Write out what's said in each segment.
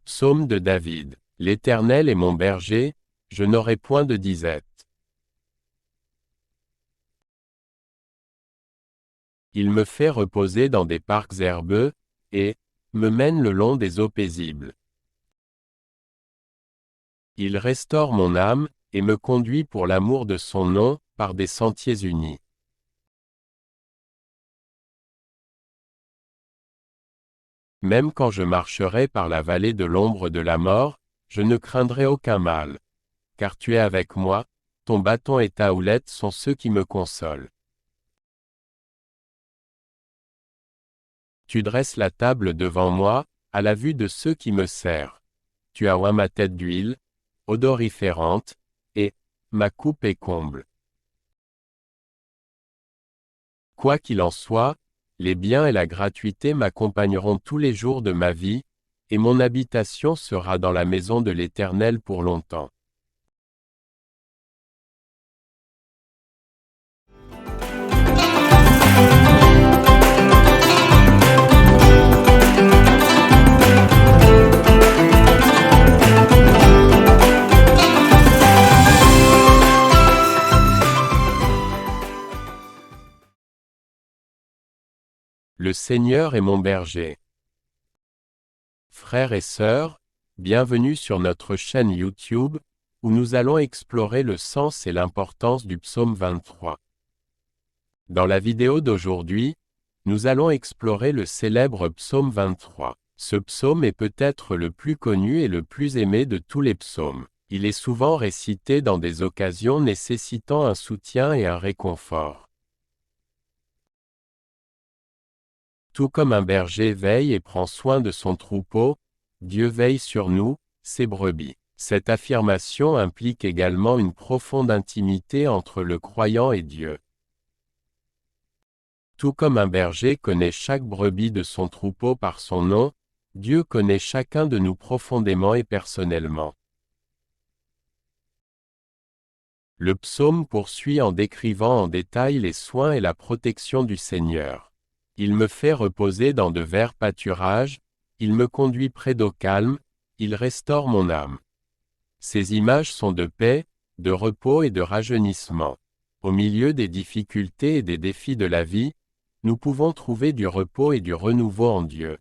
Psaume de David. L'Éternel est mon berger, je n'aurai point de disette. Il me fait reposer dans des parcs herbeux, et me mène le long des eaux paisibles. Il restaure mon âme, et me conduit pour l'amour de son nom, par des sentiers unis. Même quand je marcherai par la vallée de l'ombre de la mort, je ne craindrai aucun mal. Car tu es avec moi, ton bâton et ta houlette sont ceux qui me consolent. Tu dresses la table devant moi, à la vue de ceux qui me serrent. Tu as oint ma tête d'huile, odoriférante, et ma coupe est comble. Quoi qu'il en soit, les biens et la gratuité m'accompagneront tous les jours de ma vie, et mon habitation sera dans la maison de l'Éternel pour longtemps. Le Seigneur est mon berger. Frères et sœurs, bienvenue sur notre chaîne YouTube, où nous allons explorer le sens et l'importance du psaume 23. Dans la vidéo d'aujourd'hui, nous allons explorer le célèbre psaume 23. Ce psaume est peut-être le plus connu et le plus aimé de tous les psaumes. Il est souvent récité dans des occasions nécessitant un soutien et un réconfort. Tout comme un berger veille et prend soin de son troupeau, Dieu veille sur nous, ses brebis. Cette affirmation implique également une profonde intimité entre le croyant et Dieu. Tout comme un berger connaît chaque brebis de son troupeau par son nom, Dieu connaît chacun de nous profondément et personnellement. Le psaume poursuit en décrivant en détail les soins et la protection du Seigneur. Il me fait reposer dans de verts pâturages, il me conduit près d'eau calme, il restaure mon âme. Ces images sont de paix, de repos et de rajeunissement. Au milieu des difficultés et des défis de la vie, nous pouvons trouver du repos et du renouveau en Dieu.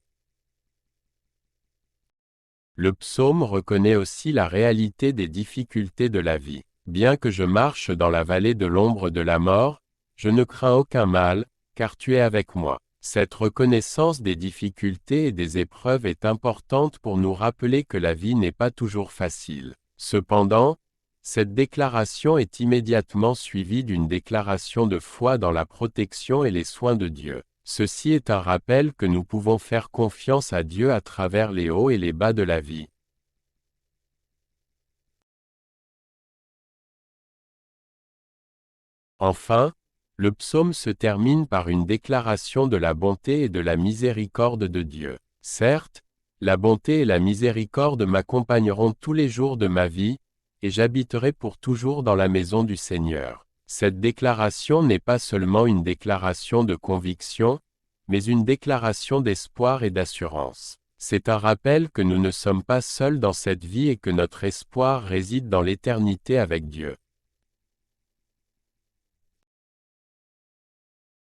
Le psaume reconnaît aussi la réalité des difficultés de la vie. Bien que je marche dans la vallée de l'ombre de la mort, je ne crains aucun mal, car tu es avec moi. Cette reconnaissance des difficultés et des épreuves est importante pour nous rappeler que la vie n'est pas toujours facile. Cependant, cette déclaration est immédiatement suivie d'une déclaration de foi dans la protection et les soins de Dieu. Ceci est un rappel que nous pouvons faire confiance à Dieu à travers les hauts et les bas de la vie. Enfin, le psaume se termine par une déclaration de la bonté et de la miséricorde de Dieu. Certes, la bonté et la miséricorde m'accompagneront tous les jours de ma vie, et j'habiterai pour toujours dans la maison du Seigneur. Cette déclaration n'est pas seulement une déclaration de conviction, mais une déclaration d'espoir et d'assurance. C'est un rappel que nous ne sommes pas seuls dans cette vie et que notre espoir réside dans l'éternité avec Dieu.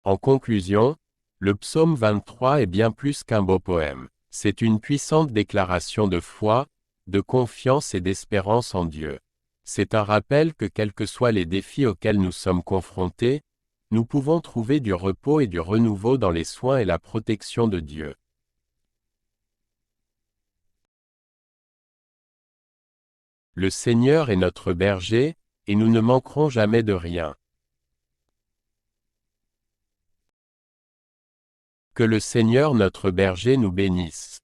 En conclusion, le psaume 23 est bien plus qu'un beau poème. C'est une puissante déclaration de foi, de confiance et d'espérance en Dieu. C'est un rappel que quels que soient les défis auxquels nous sommes confrontés, nous pouvons trouver du repos et du renouveau dans les soins et la protection de Dieu. Le Seigneur est notre berger, et nous ne manquerons jamais de rien. Que le Seigneur notre berger nous bénisse.